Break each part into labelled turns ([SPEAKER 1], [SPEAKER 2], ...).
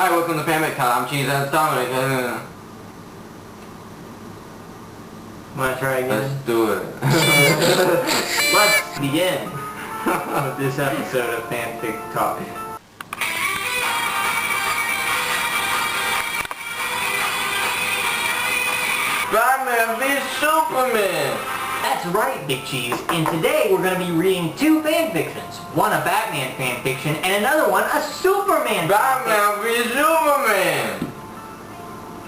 [SPEAKER 1] Hi, welcome to FANFICS. I'm Cheese and Dominic.
[SPEAKER 2] Wanna try again?
[SPEAKER 1] Let's do it.
[SPEAKER 2] Let's begin with this episode of FANFIC Talk.
[SPEAKER 1] Batman v Superman!
[SPEAKER 2] That's right, Big Cheese. And today we're going to be reading two fanfictions. One a Batman fanfiction and another one a Superman
[SPEAKER 1] Batman v Superman!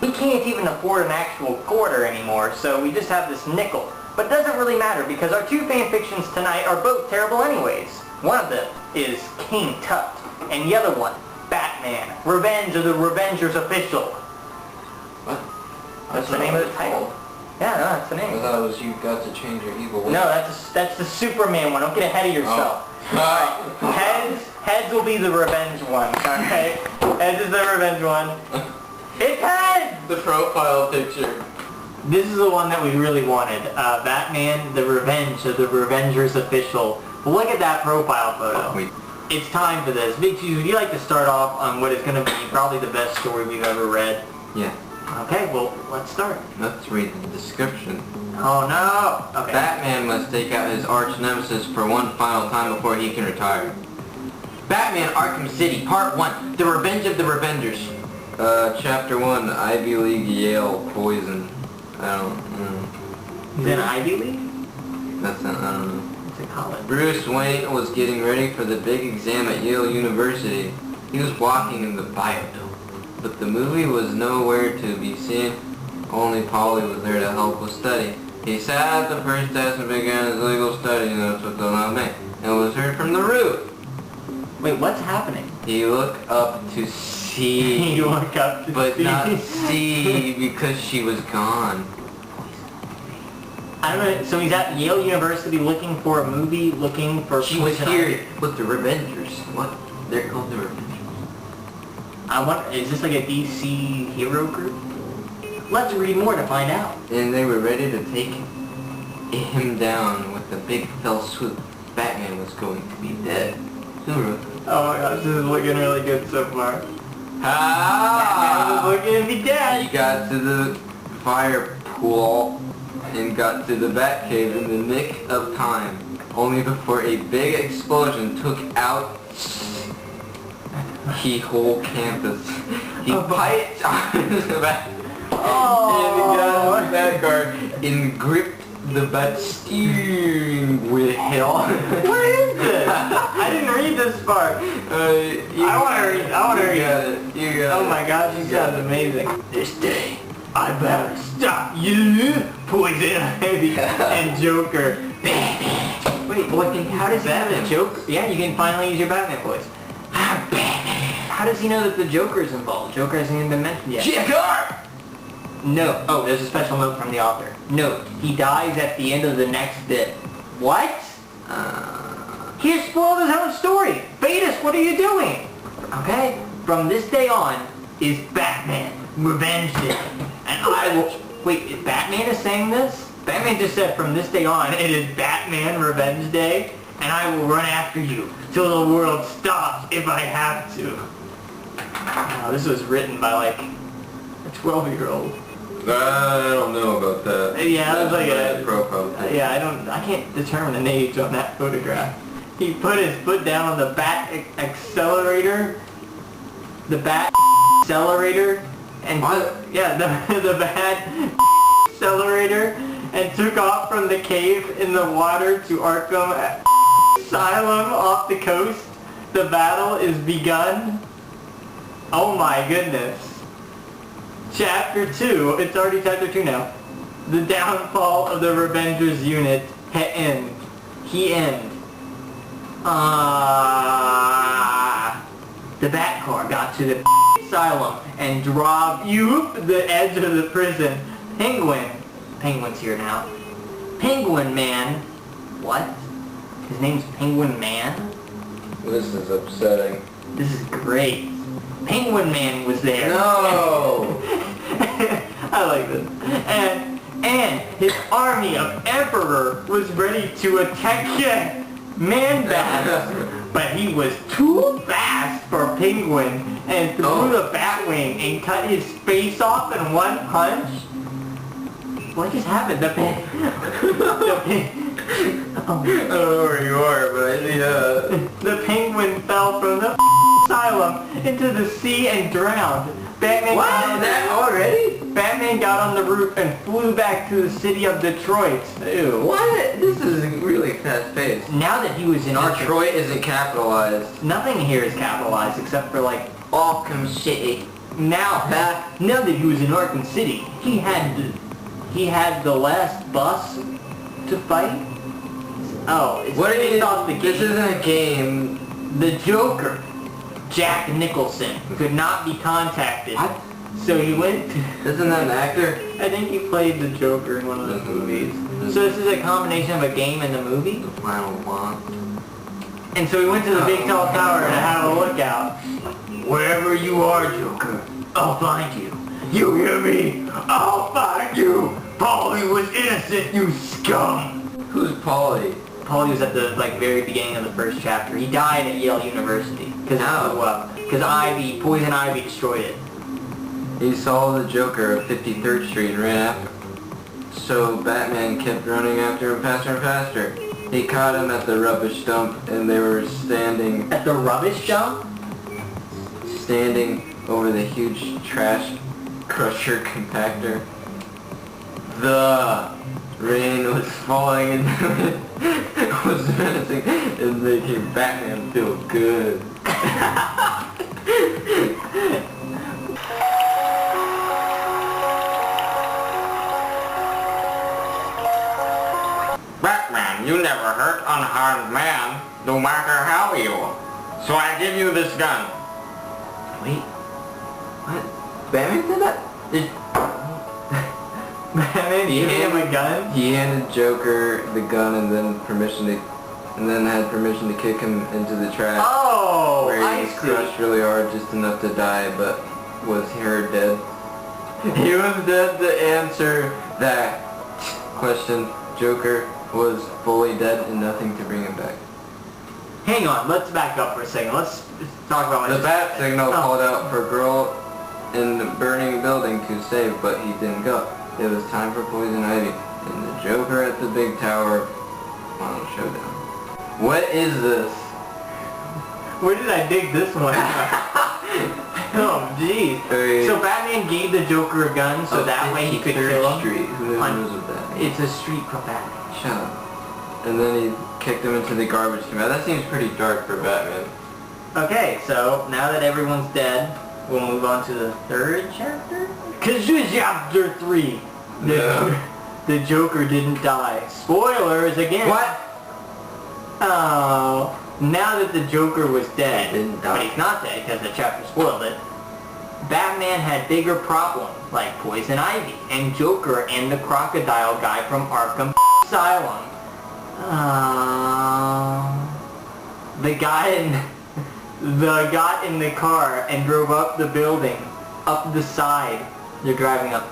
[SPEAKER 2] We can't even afford an actual quarter anymore, so we just have this nickel. But it doesn't really matter because our two fanfictions tonight are both terrible anyways. One of them is King Tut, and the other one, Batman, Revenge of the Revengers Official.
[SPEAKER 1] What?
[SPEAKER 2] That's the name of the title. Yeah, no, that's the name.
[SPEAKER 1] I thought it was You Got to Change Your Evil Ways.
[SPEAKER 2] No, that's the Superman one. Don't get ahead of yourself.
[SPEAKER 1] Oh.
[SPEAKER 2] Alright, heads will be the revenge one, alright? Heads is the revenge one. It's heads!
[SPEAKER 1] The profile picture.
[SPEAKER 2] This is the one that we really wanted. Batman, the Revenge of the Revengers Official. But look at that profile photo.
[SPEAKER 1] Wait.
[SPEAKER 2] It's time for this. Big Cheese, would you like to start off on what is going to be probably the best story we've ever read?
[SPEAKER 1] Yeah.
[SPEAKER 2] Okay, well, let's start.
[SPEAKER 1] Let's read the description.
[SPEAKER 2] Oh no! Okay.
[SPEAKER 1] Batman must take out his arch nemesis for one final time before he can retire. Batman Arkham City, Part 1, The Revenge of the Revengers. Chapter 1, Ivy League Yale Poison. I don't know.
[SPEAKER 2] He's in Ivy League?
[SPEAKER 1] That's not, I don't know.
[SPEAKER 2] It's a college.
[SPEAKER 1] Bruce Wayne was getting ready for the big exam at Yale University. He was walking in the biodome, but the movie was nowhere to be seen. Only Polly was there to help with study. He sat at the first desk and began his legal study notes with the loud bang, and was heard from the roof.
[SPEAKER 2] Wait, what's happening?
[SPEAKER 1] He looked up to see,
[SPEAKER 2] You look up to
[SPEAKER 1] but
[SPEAKER 2] see.
[SPEAKER 1] not see because she was gone.
[SPEAKER 2] I don't know, so he's at Yale University looking for a movie, looking for...
[SPEAKER 1] She was here with the Revengers. What? They're called the Revengers.
[SPEAKER 2] I wonder, is this like a DC hero group? Let's read more to find out.
[SPEAKER 1] And they were ready to take him down with a big fell swoop. Batman was going to be dead. Soon.
[SPEAKER 2] Oh my gosh, this is looking really good so far. Batman
[SPEAKER 1] Ah!
[SPEAKER 2] was looking to be dead.
[SPEAKER 1] He got to the fire pool and got to the Batcave in the nick of time, only before a big explosion took out the whole campus. He piped onto the Bat and got in the Batcar and gripped the Bat steering wheel.
[SPEAKER 2] What is this? I didn't read this part. I want to read it.
[SPEAKER 1] You got
[SPEAKER 2] Oh my gosh, you sound amazing. This day, I better stop you, Poison Ivy and Joker. Wait, how does he have a Joker? Yeah, you can finally use your Batman voice. How does he know that the Joker is involved? Joker hasn't even been mentioned yet.
[SPEAKER 1] Joker!
[SPEAKER 2] No. Oh, there's a special note from the author. Note, he dies at the end of the next bit. What? He has spoiled his own story. Betis, what are you doing? Okay, from this day on is Batman Revenge Day. And I will... Wait, if Batman is saying this? Batman just said from this day on it is Batman Revenge Day, and I will run after you till the world stops if I have to. Wow, this was written by like a 12-year-old.
[SPEAKER 1] I don't know about that.
[SPEAKER 2] Yeah, it was like a
[SPEAKER 1] profile.
[SPEAKER 2] yeah, I can't determine an age on that photograph. He put his foot down on the bat accelerator, and
[SPEAKER 1] what?
[SPEAKER 2] Yeah, the bat accelerator, and took off from the cave in the water to Arkham Asylum off the coast. The battle is begun. Oh my goodness. Chapter 2, it's already chapter 2 now. The downfall of the Revengers unit. He end. The Batcar got to the asylum and drove the edge of the prison. Penguin's here now. Penguin Man. What? His name's Penguin Man?
[SPEAKER 1] This is upsetting.
[SPEAKER 2] This is great. Penguin Man was there.
[SPEAKER 1] No!
[SPEAKER 2] I like this. And his army of Emperor was ready to attack Man-Bats. but he was too fast for a penguin and threw the Batwing and cut his face off in one punch. What just happened? The
[SPEAKER 1] I don't know where you are, but I see
[SPEAKER 2] the penguin fell from the asylum into the sea and drowned. Batman Batman got on the roof and flew back to the city of Detroit.
[SPEAKER 1] Ew, what? This is really fast-paced.
[SPEAKER 2] Now that he was in
[SPEAKER 1] Detroit isn't capitalized.
[SPEAKER 2] Nothing here is capitalized except for like
[SPEAKER 1] Arkham City.
[SPEAKER 2] now that he was in Arkham City, he had the last bus to fight. Oh, it's based off the game.
[SPEAKER 1] This isn't a game.
[SPEAKER 2] The Joker, Jack Nicholson, could not be contacted.
[SPEAKER 1] What?
[SPEAKER 2] So he went to...
[SPEAKER 1] Isn't that an actor?
[SPEAKER 2] I think he played the Joker in one of those movies. So this is a combination of a game and a movie?
[SPEAKER 1] The final one.
[SPEAKER 2] And so he went to the big tall tower to have a lookout. Wherever you are, Joker, I'll find you. You hear me? I'll find you! Paulie was innocent, you scum!
[SPEAKER 1] Who's Paulie?
[SPEAKER 2] Paulie was at the very beginning of the first chapter. He died at Yale University because Poison Ivy destroyed it.
[SPEAKER 1] He saw the Joker at 53rd Street and ran after him. So Batman kept running after him faster and faster. He caught him at the rubbish dump and they were standing...
[SPEAKER 2] At the rubbish dump?
[SPEAKER 1] Standing over the huge trash crusher compactor. The rain was falling and it was menacing and making Batman feel good.
[SPEAKER 3] Batman, you never hurt unharmed man, no matter how evil. So I give you this gun.
[SPEAKER 1] Wait. What? Batman did that?
[SPEAKER 2] Batman gave him a gun?
[SPEAKER 1] He handed Joker the gun and then had permission to kick him into the trash.
[SPEAKER 2] Oh,
[SPEAKER 1] where he was crushed really hard, just enough to die, but was here dead? He was dead to answer that question. Joker was fully dead and nothing to bring him back.
[SPEAKER 2] Hang on, let's back up for a second. Let's talk about
[SPEAKER 1] the bat signal called out for a girl in the burning building to save, but he didn't go. It was time for Poison Ivy and the Joker at the big tower. Final showdown. What is this?
[SPEAKER 2] Where did I dig this one? Oh, jeez. So Batman gave the Joker a gun so that way he could kill him?
[SPEAKER 1] Street. Who knows what that means?
[SPEAKER 2] It's a street for Batman.
[SPEAKER 1] Shut up. And then he kicked him into the garbage can. That seems pretty dark for Batman.
[SPEAKER 2] Okay, so now that everyone's dead, we'll move on to the third chapter? Cause this is chapter 3. The Joker didn't die. Spoilers again.
[SPEAKER 1] What?
[SPEAKER 2] Oh, now that the Joker was dead,
[SPEAKER 1] Didn't die.
[SPEAKER 2] but he's not dead because the chapter spoiled it, Batman had bigger problems like Poison Ivy and Joker and the crocodile guy from Arkham Asylum. The guy got in the car and drove up the building, up the side. They're driving up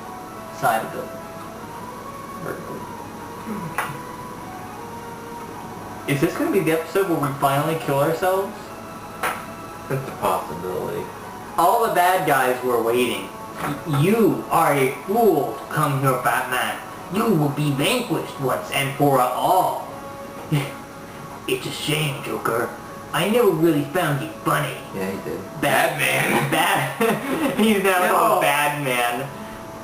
[SPEAKER 2] the side of the building. Is this going to be the episode where we finally kill ourselves?
[SPEAKER 1] That's a possibility.
[SPEAKER 2] All the bad guys were waiting. You are a fool to come here, Batman. You will be vanquished once and for all. It's a shame, Joker. I never really found you funny.
[SPEAKER 1] Yeah, he did.
[SPEAKER 2] Batman. He's now called Batman.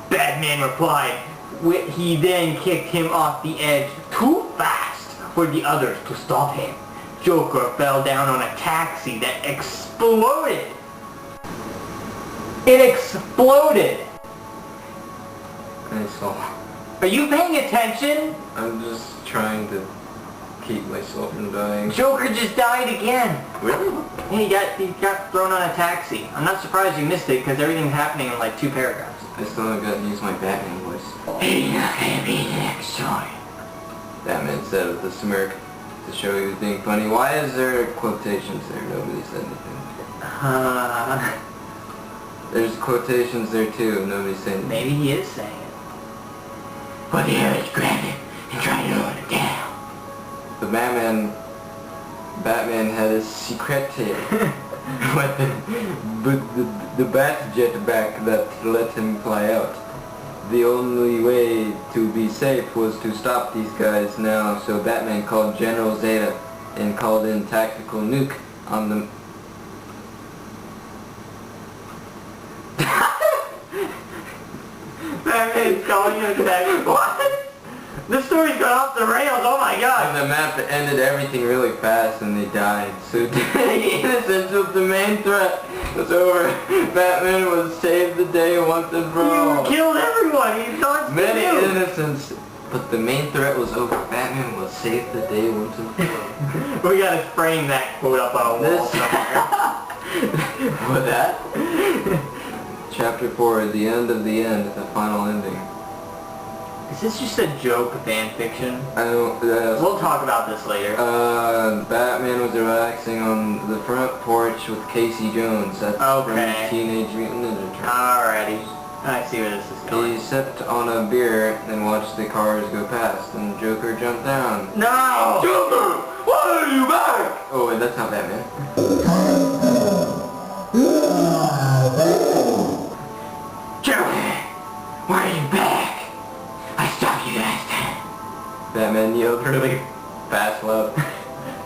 [SPEAKER 2] Batman replied. He then kicked him off the edge too fast for the others to stop him. Joker fell down on a taxi that exploded. It exploded!
[SPEAKER 1] I saw.
[SPEAKER 2] Are you paying attention?
[SPEAKER 1] I'm just trying to keep myself from dying.
[SPEAKER 2] Joker just died again.
[SPEAKER 1] Really?
[SPEAKER 2] Yeah, he got thrown on a taxi. I'm not surprised you missed it because everything's happening in like 2 paragraphs.
[SPEAKER 1] I still haven't got to use my Batman voice.
[SPEAKER 2] Hey, not gonna be next time.
[SPEAKER 1] Batman said with a smirk to show he was being funny. Why is there quotations there? Nobody said anything. There's quotations there too. Nobody said anything.
[SPEAKER 2] Maybe he is saying it. But the others grabbed him and tried to hold him down.
[SPEAKER 1] The Batman Batman had a secret weapon, but the bat jetpack that let him fly out. The only way to be safe was to stop these guys now, so Batman called General Zeta and called in tactical nuke on the...
[SPEAKER 2] Batman's calling you attack. What? This story's gone off the rails, oh my god!
[SPEAKER 1] And the map ended everything really fast and they died. So the innocence of the main threat was over. Batman was saved the day once and for all.
[SPEAKER 2] You killed everyone, you thought
[SPEAKER 1] Many innocents, but the main threat was over. Batman was saved the day once and for all.
[SPEAKER 2] We gotta frame that quote up on a wall somewhere.
[SPEAKER 1] What that? Chapter 4, the end of the end, the final ending.
[SPEAKER 2] Is this just a joke fan fiction?
[SPEAKER 1] I don't...
[SPEAKER 2] We'll talk about this later.
[SPEAKER 1] Batman was relaxing on the front porch with Casey Jones. That's from Teenage Mutant Ninja Turtles.
[SPEAKER 2] Alrighty. I see where this is going.
[SPEAKER 1] He sipped on a beer and watched the cars go past, and Joker jumped down.
[SPEAKER 2] No!
[SPEAKER 1] Joker! Why are you back? Oh wait, that's not Batman.
[SPEAKER 2] Joker! Why are you back? I stopped you last time.
[SPEAKER 1] Batman yelled really fast loud.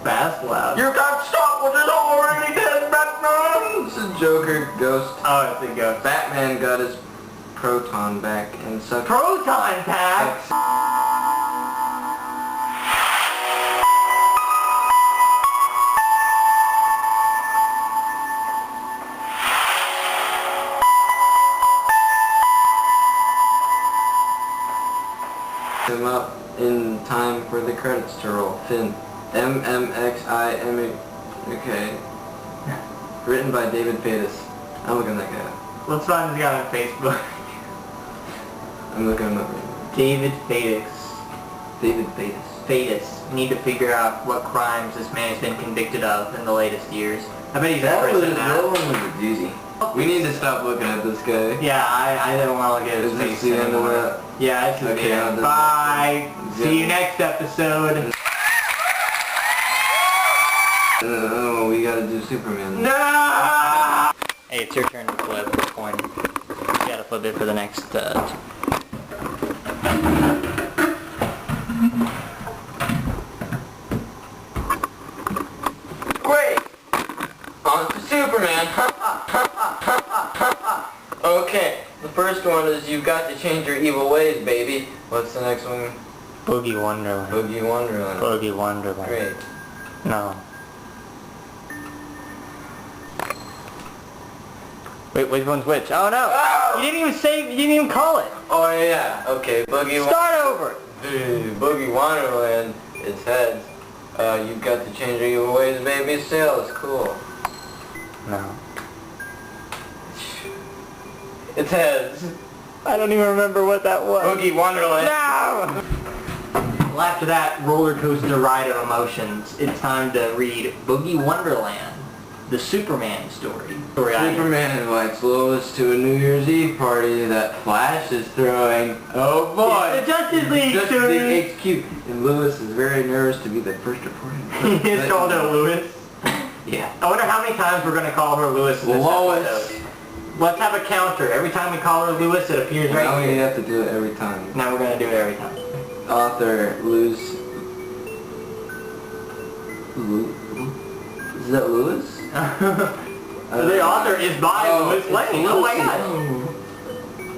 [SPEAKER 2] Fast loud?
[SPEAKER 1] You can't stop what is already dead, Batman! This is Joker Ghost.
[SPEAKER 2] Oh, it's a ghost.
[SPEAKER 1] Batman got his proton back and sucked...
[SPEAKER 2] Proton pack?
[SPEAKER 1] him up in time for the credits to roll. Finn. MMXIM. Okay. Written by David Fadis. I'm looking that guy up.
[SPEAKER 2] Let's find this guy on Facebook.
[SPEAKER 1] I'm looking him up.
[SPEAKER 2] David Fadis.
[SPEAKER 1] David Fadis.
[SPEAKER 2] Fadis. We need to figure out what crimes this man has been convicted of in the latest years. I bet he's in prison now.
[SPEAKER 1] That one was a doozy. We need to stop looking at this guy.
[SPEAKER 2] Yeah, I don't want to look at his face
[SPEAKER 1] the end
[SPEAKER 2] anymore.
[SPEAKER 1] of that?
[SPEAKER 2] Yeah, it's the
[SPEAKER 1] Okay,
[SPEAKER 2] end. Bye. See you next episode.
[SPEAKER 1] Oh, we gotta do Superman.
[SPEAKER 2] No! Hey, it's your turn to flip the coin. You gotta flip it for the next,
[SPEAKER 1] Great! On to Superman! Okay, the first one is you've got to change your evil ways, baby. What's the next one?
[SPEAKER 2] Boogie Wonderland.
[SPEAKER 1] Boogie Wonderland.
[SPEAKER 2] Boogie Wonderland.
[SPEAKER 1] Great.
[SPEAKER 2] No. Wait, which one's which? Oh no!
[SPEAKER 1] Oh!
[SPEAKER 2] You didn't even say, you didn't even call it!
[SPEAKER 1] Oh yeah, okay, Boogie
[SPEAKER 2] Start over!
[SPEAKER 1] Boogie Wonderland, it's heads. You've got to change your evil ways, baby. Sails, cool.
[SPEAKER 2] No.
[SPEAKER 1] It's heads.
[SPEAKER 2] I don't even remember what that was.
[SPEAKER 1] Boogie Wonderland.
[SPEAKER 2] No! Well, after that roller coaster ride of emotions, it's time to read Boogie Wonderland, the Superman story.
[SPEAKER 1] Superman invites Lois to a New Year's Eve party that Flash is throwing. Oh boy!
[SPEAKER 2] It's the Justice League story!
[SPEAKER 1] HQ. And Lois is very nervous to be the first reporter.
[SPEAKER 2] It's called her Lewis.
[SPEAKER 1] Yeah.
[SPEAKER 2] I wonder how many times we're going to call her Lewis in this
[SPEAKER 1] Lois.
[SPEAKER 2] episode. Let's have a counter. Every time we call her Lewis, it appears right
[SPEAKER 1] Now we
[SPEAKER 2] here.
[SPEAKER 1] have to do it every time.
[SPEAKER 2] Now we're going to do it every time.
[SPEAKER 1] Author, Lewis. Is that Lewis?
[SPEAKER 2] The author is by Lois Lane. Oh my god.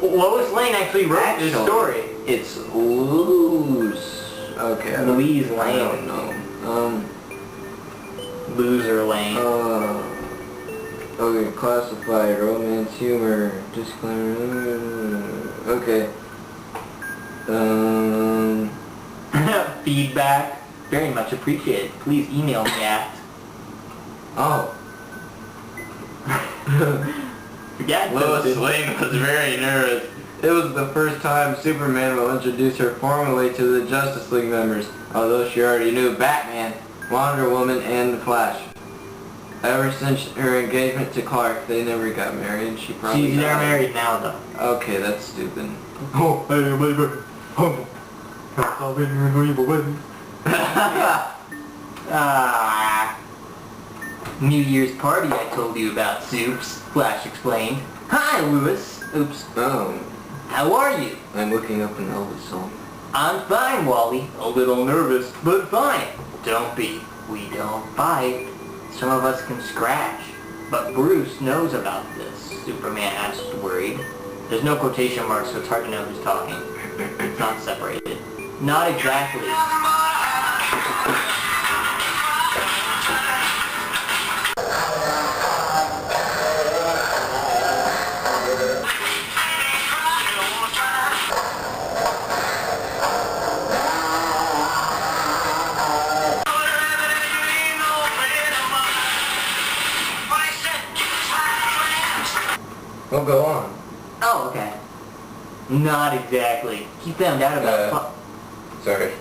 [SPEAKER 2] Lois Lane actually wrote this story.
[SPEAKER 1] It's Luz. Okay.
[SPEAKER 2] Louise
[SPEAKER 1] I
[SPEAKER 2] Lane.
[SPEAKER 1] don't know.
[SPEAKER 2] Loser Lane.
[SPEAKER 1] Okay, classified, romance, humor, disclaimer. Okay.
[SPEAKER 2] Feedback. Very much appreciated. Please email me at.
[SPEAKER 1] Oh.
[SPEAKER 2] Yeah,
[SPEAKER 1] Lois Lane was very nervous. It was the first time Superman will introduce her formally to the Justice League members, although she already knew Batman, Wonder Woman, and the Flash. Ever since her engagement to Clark, they never got married. She's
[SPEAKER 2] They're married now, though.
[SPEAKER 1] Okay, that's stupid.
[SPEAKER 2] Oh, hey, baby. Oh. I'll be your evil way. Ah. New Year's party I told you about, Soups, Flash explained. Hi, Louis. Oops.
[SPEAKER 1] Oh,
[SPEAKER 2] How are you?
[SPEAKER 1] I'm looking up an Elvis song.
[SPEAKER 2] I'm fine, Wally. A little nervous, but fine. Don't be. We don't bite. Some of us can scratch. But Bruce knows about this, Superman asked, worried. There's no quotation marks, so it's hard to know who's talking. It's not separated. Not exactly.
[SPEAKER 1] Oh, go on.
[SPEAKER 2] Oh, okay. Not exactly. He found out about...
[SPEAKER 1] Sorry.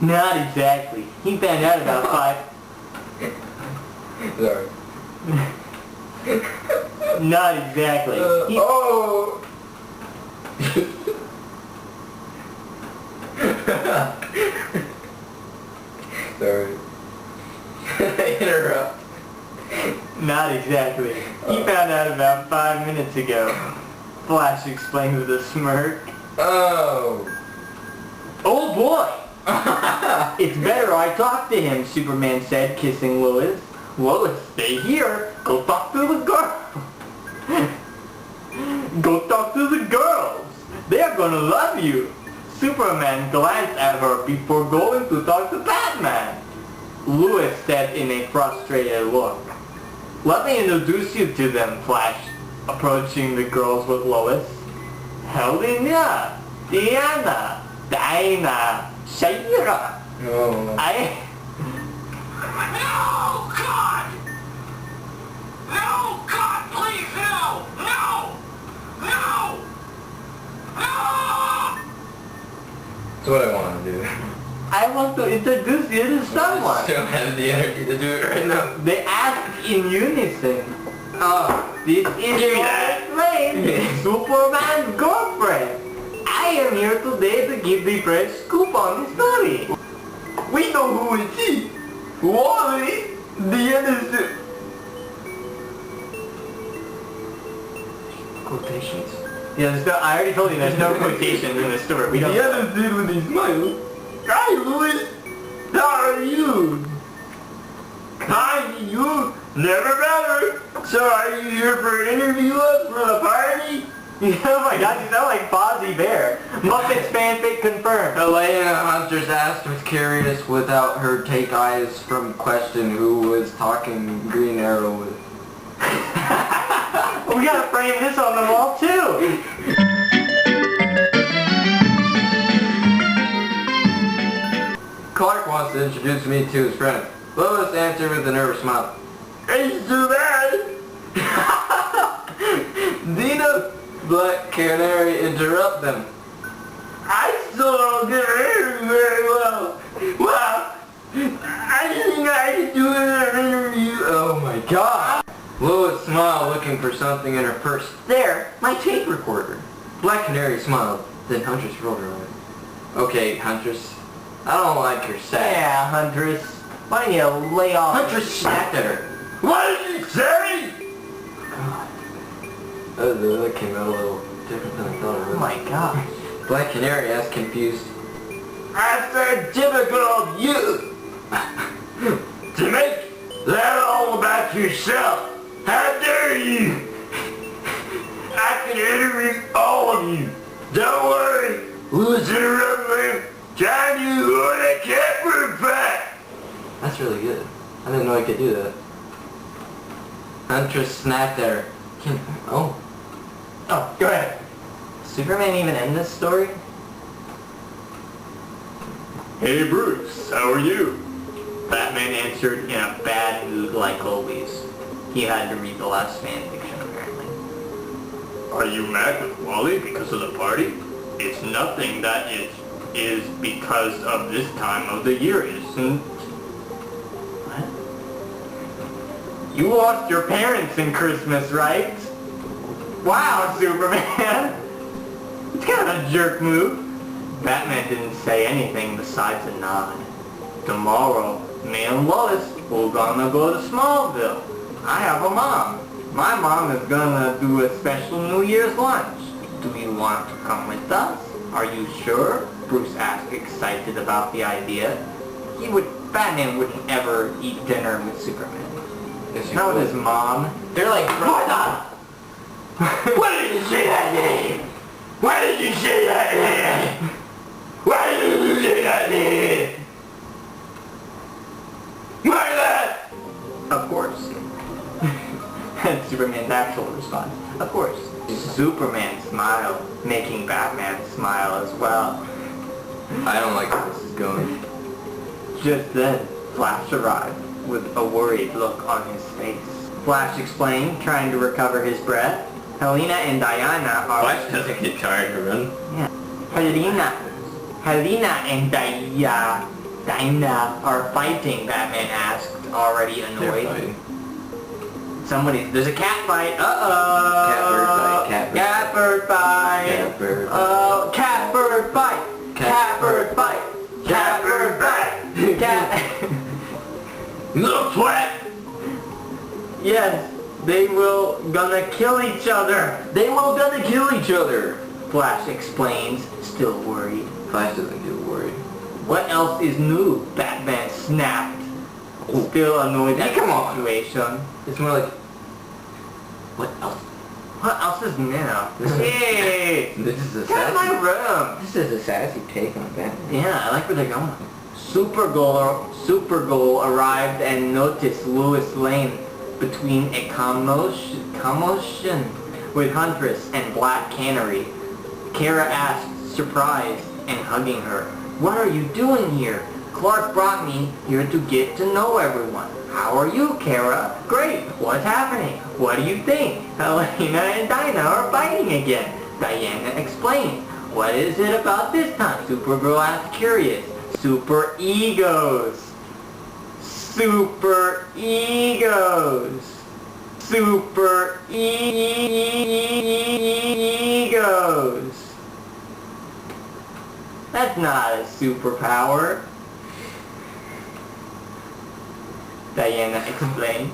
[SPEAKER 2] Not exactly. He found out about 5...
[SPEAKER 1] Sorry.
[SPEAKER 2] Not exactly.
[SPEAKER 1] Oh! Sorry. Interrupt.
[SPEAKER 2] Not exactly. He found out about 5 minutes ago. Flash explained with a smirk.
[SPEAKER 1] Oh!
[SPEAKER 2] Oh boy! It's better I talk to him, Superman said, kissing Lois. Lois, stay here. Go talk to the girl. Go talk to the girls. They're gonna love you. Superman glanced at her before going to talk to Batman. Lois said in a frustrated look. Let me introduce you to them, Flash, approaching the girls with Lois. Helena, Diana, Dinah, Shayra.
[SPEAKER 1] No.
[SPEAKER 3] No, God! No, God, please, no! No! No! No!
[SPEAKER 1] That's what I want to do.
[SPEAKER 2] I want to introduce you to someone.
[SPEAKER 1] I don't have the energy to do it right now.
[SPEAKER 2] They asked in unison.
[SPEAKER 1] Oh,
[SPEAKER 2] This is my friend, Superman's girlfriend. I am here today to give the fresh scoop on the story. We know who it is. Wally, the innocent. Quotations. Yeah, there's no, I already told you there's no quotations in the story. We don't.
[SPEAKER 1] the other dude with his smile.
[SPEAKER 2] Hi, Louis. How are you? Hi, you. Never better. So are you here for an interview for the party? Oh my god, you sound like Fozzie Bear. Muppets fanfic confirmed.
[SPEAKER 1] Elena Hunter's asked was curious without her take eyes from question who was talking Green Arrow with.
[SPEAKER 2] We gotta frame this on the wall too.
[SPEAKER 1] Clark wants to introduce me to his friend. Lois answered with a nervous smile.
[SPEAKER 2] It's too bad.
[SPEAKER 1] Dina Black Canary interrupt them.
[SPEAKER 2] I still don't get it very well. Wow. I didn't think I could do an interview.
[SPEAKER 1] Oh my god! Lois smiled, looking for something in her purse. There, my tape recorder. Black Canary smiled, then Huntress rolled her eyes. Okay, Huntress, I don't like your sack.
[SPEAKER 2] Yeah, Huntress. Why don't you lay off?
[SPEAKER 1] Huntress snapped at her. What did you say? God. That came out a little different than I thought it would.
[SPEAKER 2] Oh my god.
[SPEAKER 1] Black Canary asked, confused. I said typical of you! To make that all about yourself! How dare you! I can interview all of you! Don't worry! Who's interrupting him? Trying to lure the camper back! That's really good. I didn't know I could do that. Huntress snapped at her. Oh,
[SPEAKER 2] go ahead. Superman even end this story?
[SPEAKER 3] Hey, Bruce, how are you?
[SPEAKER 2] Batman answered in a bad mood like always. He had to read the last fanfiction apparently.
[SPEAKER 3] Are you mad with Wally because of the party?
[SPEAKER 2] It's nothing that is because of this time of the year, isn't... What? You lost your parents in Christmas, right? Wow, Superman! It's kind of a jerk move. Batman didn't say anything besides a nod. Tomorrow, mail and Lois, we're gonna go to Smallville. I have a mom. My mom is gonna do a special New Year's lunch. Do you want to come with us? Are you sure? Bruce asked, excited about the idea. Batman wouldn't ever eat dinner with Superman. Not with his mom. They're like, brother! Why did you say that name? Why did you say that name? Why did you say that name? Martha! Of course. And Superman's actual response. Of course. Superman smiled, making Batman smile as well.
[SPEAKER 1] I don't like where this is going.
[SPEAKER 2] Just then, Flash arrived, with a worried look on his face. Flash explained, trying to recover his breath. Helena and Diana are...
[SPEAKER 1] Flash doesn't get tired to run.
[SPEAKER 2] Yeah. Helena and Diana are fighting, Batman asked, already annoyed.
[SPEAKER 1] They're fighting.
[SPEAKER 2] There's a cat fight. Uh-oh. Cat-bird fight.
[SPEAKER 1] Cat-bird.
[SPEAKER 2] Oh, cat-bird fight. Cat-bird fight. Cat-bird fight. Cat.
[SPEAKER 1] Little twat!
[SPEAKER 2] Yes, they will gonna kill each other.
[SPEAKER 1] They will gonna kill each other.
[SPEAKER 2] Flash explains, still worried.
[SPEAKER 1] Flash doesn't get worried.
[SPEAKER 2] What else is new? Batman snapped. Still annoyed at the situation.
[SPEAKER 1] It's more like... What else?
[SPEAKER 2] What else is new? Hey!
[SPEAKER 1] This is a
[SPEAKER 2] Get out of my room!
[SPEAKER 1] This is a sassy take on Batman.
[SPEAKER 2] Yeah, I like where they're going. Supergirl arrived and noticed Lois Lane between a commotion with Huntress and Black Canary. Kara asked, surprised and hugging her, "What are you doing here? Clark brought me here to get to know everyone." "How are you, Kara?" "Great. What's happening? What do you think?" Helena and Dinah are fighting again. Diana explained. "What is it about this time?" Supergirl asked, curious. Super egos. Super egos. Super egos. That's not a superpower. Diana explained.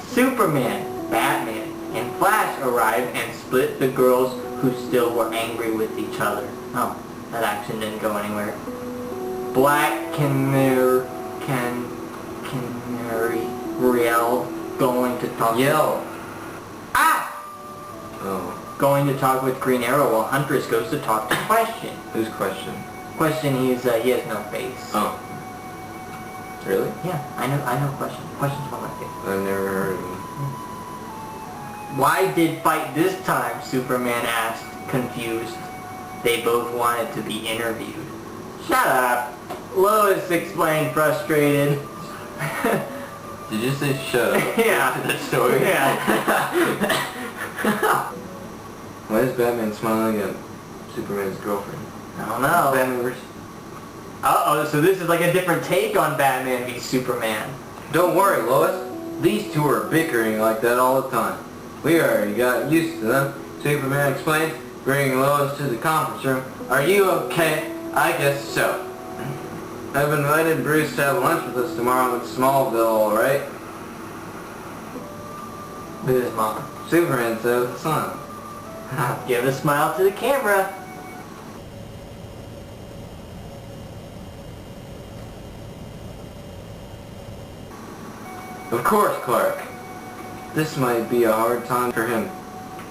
[SPEAKER 2] Superman, Batman, and Flash arrived and split the girls who still were angry with each other. Oh, that action didn't go anywhere. Black Canary yelled, going to talk.
[SPEAKER 1] Yell.
[SPEAKER 2] Ah!
[SPEAKER 1] Oh.
[SPEAKER 2] Going to talk with Green Arrow while Huntress goes to talk to Question.
[SPEAKER 1] Whose question?
[SPEAKER 2] Question, he has no face.
[SPEAKER 1] Oh. Really?
[SPEAKER 2] Yeah, I know Question. Question's one of my favorites.
[SPEAKER 1] I've never heard of him.
[SPEAKER 2] Why did fight this time? Superman asked, confused. They both wanted to be interviewed. Shut up! Lois explained, frustrated.
[SPEAKER 1] Did you say shut up?
[SPEAKER 2] Yeah.
[SPEAKER 1] That story?
[SPEAKER 2] Yeah.
[SPEAKER 1] Why is Batman smiling at Superman's girlfriend?
[SPEAKER 2] I don't know.
[SPEAKER 1] Batman versus...
[SPEAKER 2] Uh-oh, so this is like a different take on Batman v Superman.
[SPEAKER 1] Don't worry, Lois. These two are bickering like that all the time. We already got used to them. Superman explained, bringing Lois to the conference room. Are you okay? I guess so. I've invited Bruce to have lunch with us tomorrow in Smallville, alright?
[SPEAKER 2] With his mom.
[SPEAKER 1] Superman said with the son.
[SPEAKER 2] Give a smile to the camera.
[SPEAKER 1] Of course, Clark. This might be a hard time for him.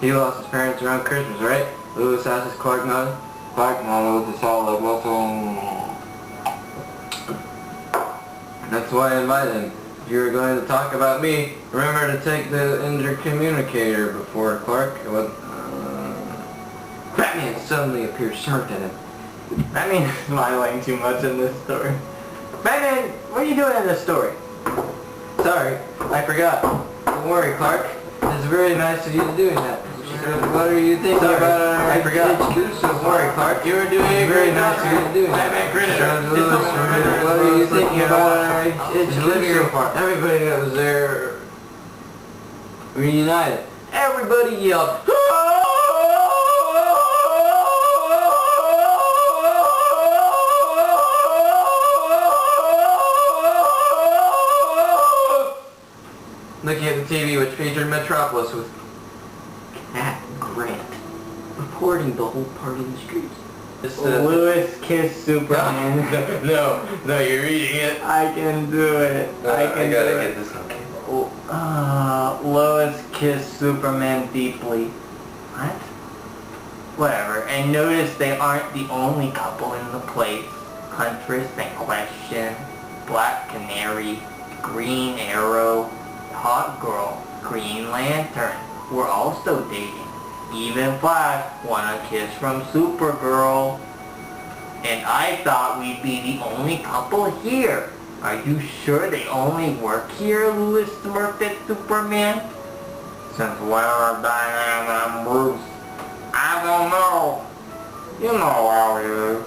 [SPEAKER 1] He lost his parents around Christmas, right? Lewis asked his Clark nodded. Clark nodded with a solid whistle. That's why I invited him. If you were going to talk about me, remember to take the intercommunicator before Clark. Batman suddenly appeared, smirked at him.
[SPEAKER 2] Batman is smiling too much in this story. Batman, what are you doing in this story?
[SPEAKER 1] Sorry, I forgot. Don't worry, Clark. It's very nice of you to doing that. What are you thinking about our I forgot. Don't worry, Clark. You were doing it very nice of you to doing that. What are you thinking about our education? Everybody that was there reunited. Everybody yelled, looking at the TV, which featured Metropolis with Cat Grant reporting the whole party in the streets.
[SPEAKER 2] Lewis kissed Superman.
[SPEAKER 1] No, you're reading it.
[SPEAKER 2] I can do it. I gotta
[SPEAKER 1] get this on camera.
[SPEAKER 2] Lois kissed Superman deeply. What? Whatever. And notice they aren't the only couple in the place. Huntress and Question, Black Canary, Green Arrow, Hot Girl, Green Lantern were also dating. Even Flash won a kiss from Supergirl. And I thought we'd be the only couple here. Are you sure they only work here? Lewis smirked at Superman.
[SPEAKER 3] Since when are Diane and Bruce? I don't know. You know how he is.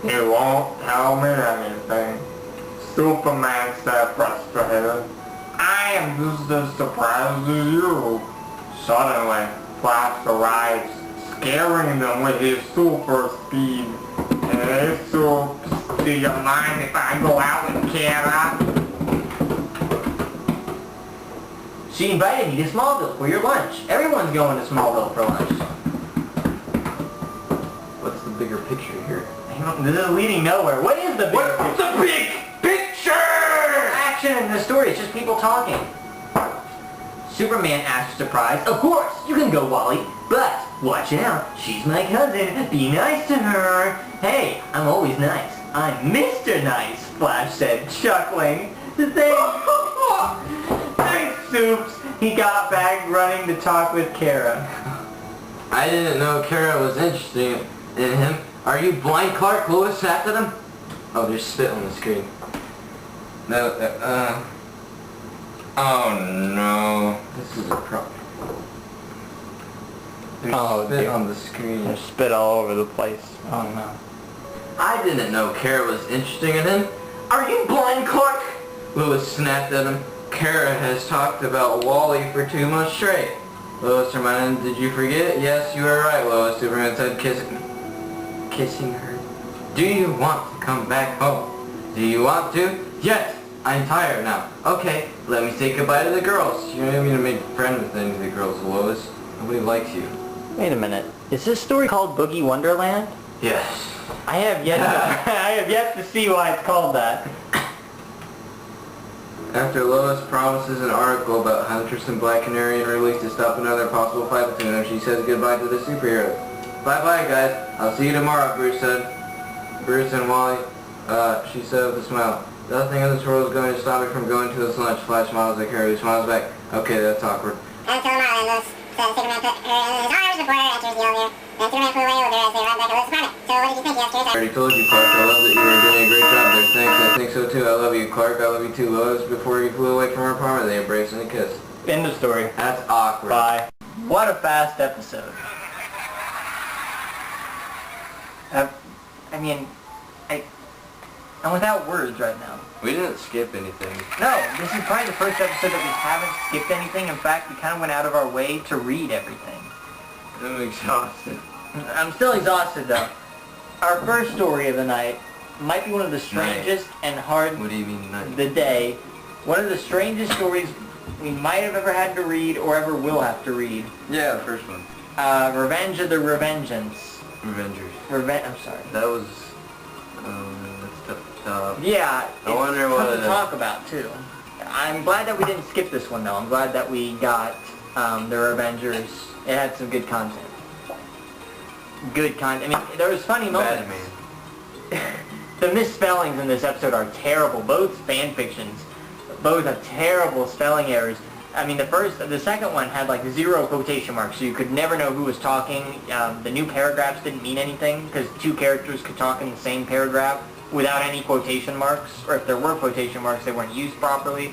[SPEAKER 3] He won't tell me anything. Superman said frustrated. I am just as surprised as you. Suddenly, Flash arrives, scaring them with his super speed. Hey, Soups, do you mind if I go out with Kara?
[SPEAKER 2] She invited me to Smallville for your lunch. Everyone's going to Smallville for lunch.
[SPEAKER 1] What's the bigger picture here?
[SPEAKER 2] This is leading nowhere. What is the bigger picture?
[SPEAKER 3] The big picture!
[SPEAKER 2] Action in the story, it's just people talking. Superman asks surprise, of course, you can go, Wally, but watch out, she's my cousin, be nice to her. Hey, I'm always nice. I'm Mr. Nice, Flash said, chuckling. Thanks, Soups. He got back running to talk with Kara.
[SPEAKER 1] I didn't know Kara was interested in him. Are you blind, Clark? Lois snapped at him. Oh, there's spit on the screen. No, oh no. This is a problem. There's spit on the screen.
[SPEAKER 2] There's spit all over the place. Oh no.
[SPEAKER 1] I didn't know Kara was interested in him. Are you blind, Clark? Lois snapped at him. Kara has talked about Wally for 2 months straight. Lois reminded him, did you forget? Yes, you were right, Lois. Superman said, kissing her. Do you want to come back home? Do you want to? Yes, I'm tired now. Okay, let me say goodbye to the girls. You don't need me to make friends with any of the girls, Lois. Nobody likes you.
[SPEAKER 2] Wait a minute. Is this story called Boogie Wonderland?
[SPEAKER 1] Yes.
[SPEAKER 2] I have yet to see why it's called that.
[SPEAKER 1] After Lois promises an article about Huntress and Black Canary and release to stop another possible fight between them, she says goodbye to the superheroes. Bye-bye, guys. I'll see you tomorrow, Bruce said. Bruce and Wally, she said with a smile. Nothing in this world is going to stop me from going to this lunch. Flash smiles at Carrie, who smiles back. Okay, that's awkward.
[SPEAKER 4] Until tomorrow, Superman put her in his arms before her enters the elevator. Then Superman flew away with her as they arrived back at Lois' apartment. So what did you think yesterday?
[SPEAKER 1] I already told you, Clark. I love that you were doing a great job there. Thanks. I think so too. I love you, Clark. I love you too, Lois. Before he flew away from her apartment, they embraced and kissed.
[SPEAKER 2] End of story.
[SPEAKER 1] That's awkward.
[SPEAKER 2] Bye. What a fast episode. I mean, I'm without words right now.
[SPEAKER 1] We didn't skip anything.
[SPEAKER 2] No, this is probably the first episode that we haven't skipped anything. In fact, we kind of went out of our way to read everything.
[SPEAKER 1] I'm exhausted.
[SPEAKER 2] I'm still exhausted though. Our first story of the night might be one of the strangest and hard...
[SPEAKER 1] What do you mean night?
[SPEAKER 2] The day. One of the strangest stories we might have ever had to read or ever will have to read.
[SPEAKER 1] Yeah, the first one.
[SPEAKER 2] Revenge of the Revengeance.
[SPEAKER 1] Revengers.
[SPEAKER 2] I'm sorry.
[SPEAKER 1] That was... that's tough.
[SPEAKER 2] Yeah,
[SPEAKER 1] I wonder what
[SPEAKER 2] to talk about too. I'm glad that we didn't skip this one though. I'm glad that we got the Revengers. It had some good content. Good content. I mean, there was funny moments. The misspellings in this episode are terrible. Both fan fictions. Both have terrible spelling errors. I mean, the second one had like 0 quotation marks, so you could never know who was talking. The new paragraphs didn't mean anything because 2 characters could talk in the same paragraph without any quotation marks, or if there were quotation marks, they weren't used properly.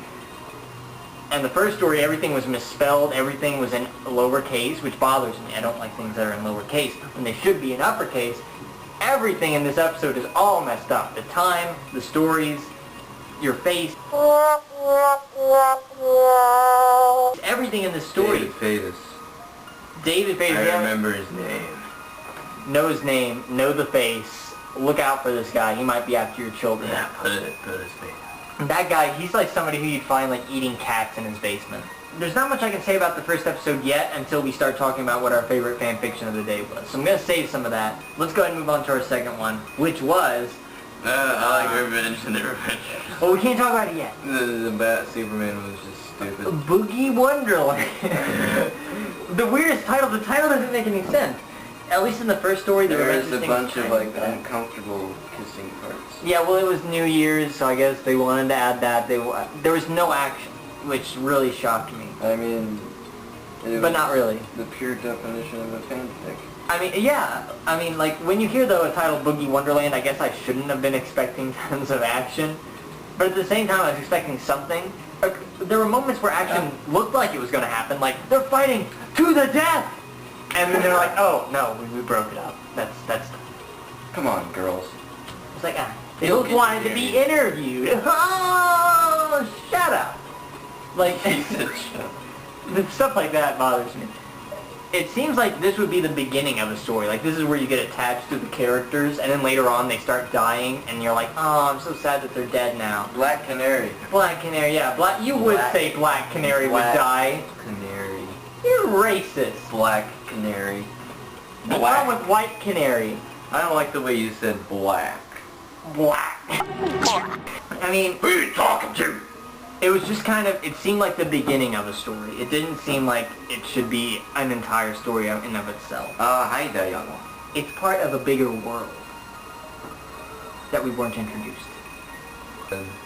[SPEAKER 2] And the first story, everything was misspelled, everything was in lowercase, which bothers me. I don't like things that are in lowercase when they should be in uppercase. Everything in this episode is all messed up. The time, the stories, your face. Everything in this story. David Fatus.
[SPEAKER 1] I remember his name.
[SPEAKER 2] Know his name, know the face. Look out for this guy. He might be after your children.
[SPEAKER 1] Yeah, put his face.
[SPEAKER 2] That guy, he's like somebody who you'd find like eating cats in his basement. There's not much I can say about the first episode yet until we start talking about what our favorite fanfiction of the day was. So I'm going to save some of that. Let's go ahead and move on to our second one, which was...
[SPEAKER 1] I like Revenge and the Revenge.
[SPEAKER 2] Well, we can't talk about it yet.
[SPEAKER 1] The Bat Superman was just stupid.
[SPEAKER 2] Boogie Wonderland. The weirdest title. The title doesn't make any sense. At least in the first story,
[SPEAKER 1] there was a bunch of like uncomfortable kissing parts.
[SPEAKER 2] Yeah, well, it was New Year's, so I guess they wanted to add that. There was no action, which really shocked me.
[SPEAKER 1] I mean,
[SPEAKER 2] but not really.
[SPEAKER 1] The pure definition of a fanfic.
[SPEAKER 2] I mean, yeah. I mean, like, when you hear the title Boogie Wonderland, I guess I shouldn't have been expecting tons of action. But at the same time, I was expecting something. There were moments where action looked like it was going to happen. Like, they're fighting to the death! And then they're like, oh, no, we broke it up. That's...
[SPEAKER 1] Come on, girls.
[SPEAKER 2] It's like, they both wanted to be interviewed. Oh, shut up. Like, stuff like that bothers me. It seems like this would be the beginning of a story. Like, this is where you get attached to the characters, and then later on they start dying, and you're like, oh, I'm so sad that they're dead now.
[SPEAKER 1] Black Canary.
[SPEAKER 2] Black Canary, yeah. You would say Black Canary would die.
[SPEAKER 1] Canary.
[SPEAKER 2] You're racist.
[SPEAKER 1] Black Canary.
[SPEAKER 2] What's wrong with White Canary?
[SPEAKER 1] I don't like the way you said black.
[SPEAKER 2] Black. I mean...
[SPEAKER 1] Who are you talking to?
[SPEAKER 2] It was just kind of, it seemed like the beginning of a story. It didn't seem like it should be an entire story in and of itself.
[SPEAKER 1] Hi there, young one.
[SPEAKER 2] It's part of a bigger world that we weren't introduced.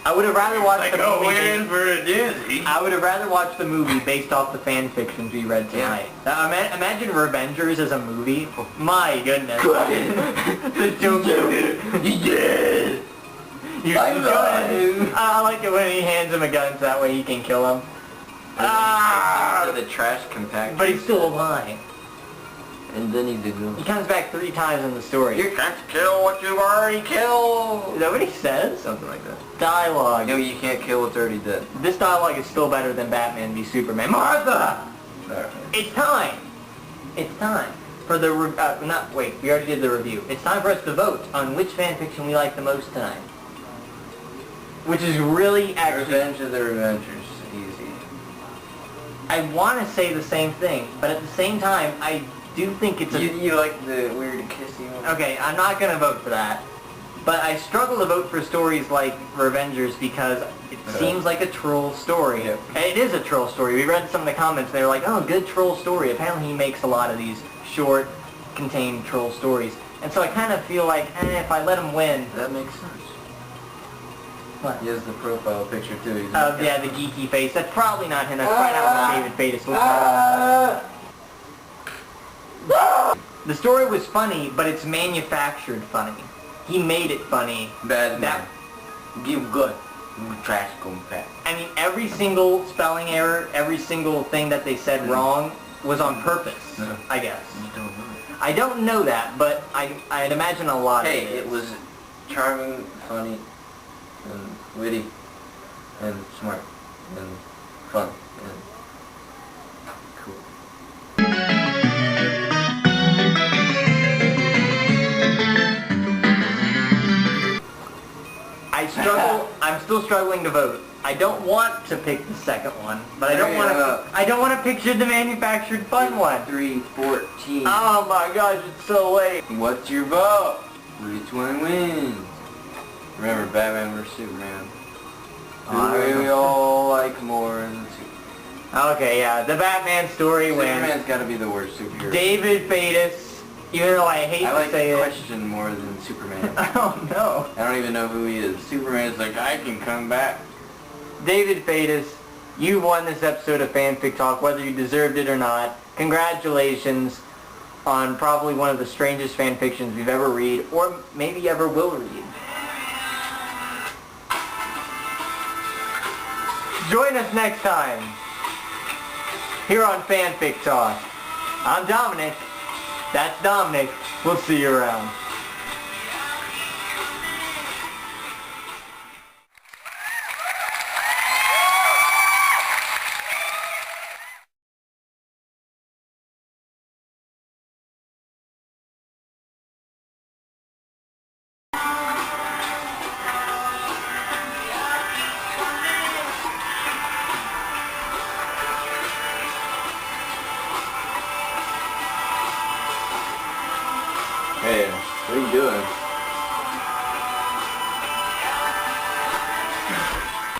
[SPEAKER 2] I would have rather watched the movie.
[SPEAKER 1] We're in for a doozy.
[SPEAKER 2] I would have rather watched the movie based off the fan fictions we read tonight. Yeah. Imagine Revengers as a movie. My goodness. The Joker.
[SPEAKER 1] He did.
[SPEAKER 2] I like it when he hands him a gun so that way he can kill him.
[SPEAKER 1] The trash compactor.
[SPEAKER 2] But he's still alive.
[SPEAKER 1] And then he did.
[SPEAKER 2] He comes back 3 times in the story.
[SPEAKER 1] You can't kill what you've already killed.
[SPEAKER 2] Is that what he says?
[SPEAKER 1] Something like that.
[SPEAKER 2] Dialogue.
[SPEAKER 1] No, you can't kill what's already dead.
[SPEAKER 2] This dialogue is still better than Batman v Superman. Martha! It's time! It's time for the, we already did the review. It's time for us to vote on which fanfiction we like the most tonight. Which is really actually...
[SPEAKER 1] Revenge of the Revengers. Easy.
[SPEAKER 2] I want to say the same thing, but at the same time, I do think it's a...
[SPEAKER 1] You like the weird kissy one?
[SPEAKER 2] Okay, I'm not going to vote for that. But I struggle to vote for stories like Revengers because it seems like a troll story.
[SPEAKER 1] Yep.
[SPEAKER 2] And it is a troll story. We read some of the comments, they were like, oh, good troll story. Apparently he makes a lot of these short, contained troll stories. And so I kind of feel like, if I let him win...
[SPEAKER 1] That makes sense.
[SPEAKER 2] What?
[SPEAKER 1] He has the profile picture too.
[SPEAKER 2] Yeah, the geeky face. That's probably not him. That's probably not what David Fatus looks like. The story was funny, but it's manufactured funny. He made it funny.
[SPEAKER 1] Bad man. Give good. Trash compact.
[SPEAKER 2] I mean, every single spelling error, every single thing that they said wrong was on purpose, I guess.
[SPEAKER 1] You don't know.
[SPEAKER 2] I don't know that, but I'd imagine a lot of it.
[SPEAKER 1] Hey, it was charming, funny, and witty, and smart, and fun, and cool. I'm still struggling to vote. I don't want to pick the second one, but I don't want to picture the manufactured fun one. 3-14.
[SPEAKER 2] Oh my gosh, it's so late.
[SPEAKER 1] What's your vote? Which one wins? Remember, Batman vs Superman. Who we all like more than Superman.
[SPEAKER 2] Okay, yeah, the Batman story wins.
[SPEAKER 1] Superman's got to be the worst superhero.
[SPEAKER 2] David Fatus. Even though I hate to say it.
[SPEAKER 1] I like Question more than Superman.
[SPEAKER 2] I don't know.
[SPEAKER 1] I don't even know who he is. Superman's like, I can come back.
[SPEAKER 2] David Fatus, you won this episode of Fanfic Talk, whether you deserved it or not. Congratulations on probably one of the strangest fanfictions we've ever read, or maybe ever will read. Join us next time, here on Fanfic Talk. I'm Dominic. That's Dominic. We'll see you around.
[SPEAKER 1] Hey, what are you doing?